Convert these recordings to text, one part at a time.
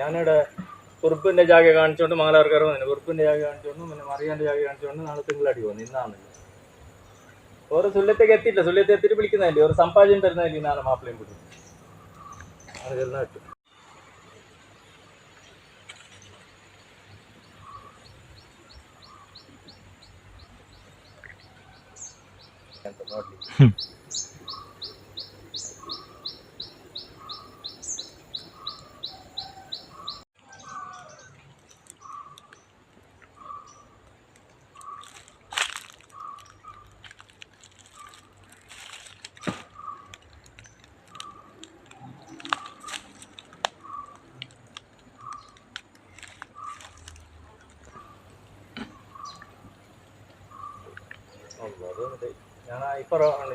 ഞാനിവിടെ കുറുപ്പിന്റെ ജാഗ കാണിച്ചുകൊണ്ട് മംഗലാർക്കാർ വന്നു. കുറുപ്പിന്റെ ജാഗ കാണിച്ചുകൊണ്ടും പിന്നെ മറിയാന്റെ ജാഗ കാണിച്ചുകൊണ്ട് നാളെ തിങ്കളാടി പോകുന്നു. ഇന്നാണ് ഒരു സുല്യത്തേക്ക് എത്തിയില്ല. സുല്യത്തെ എത്തിയിട്ട് വിളിക്കുന്നതല്ലേ, ഒരു സമ്പാദ്യം തരുന്നതല്ലേ ഇന്നാണ് മാപ്പിളയും പിടിക്കും. അത് ചെറുതാ കിട്ടും.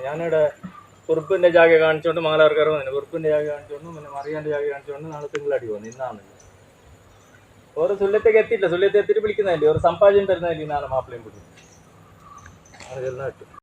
ഞാനിവിടെ കുറുപ്പിന്റെ ജാഗ കാണിച്ചുകൊണ്ട് മംഗലാർക്കാർ വന്നു. കുറുപ്പിന്റെ ജാഗ കാണിച്ചുകൊണ്ടും പിന്നെ മറിയാന്റെ ജാഗ കാണിച്ചുകൊണ്ട് നാളെ തിങ്കളാടി പോകുന്നു. ഇന്നാണ് ഒരു സുല്യത്തേക്ക് എത്തിയില്ല. സുല്യത്തെ എത്തിയിട്ട് വിളിക്കുന്നതല്ലേ, ഒരു സമ്പാദ്യം തരുന്നതല്ലേ ഇന്നാണ് മാപ്പിളയും പിടിക്കും. അത് ചെറുതാ കിട്ടും.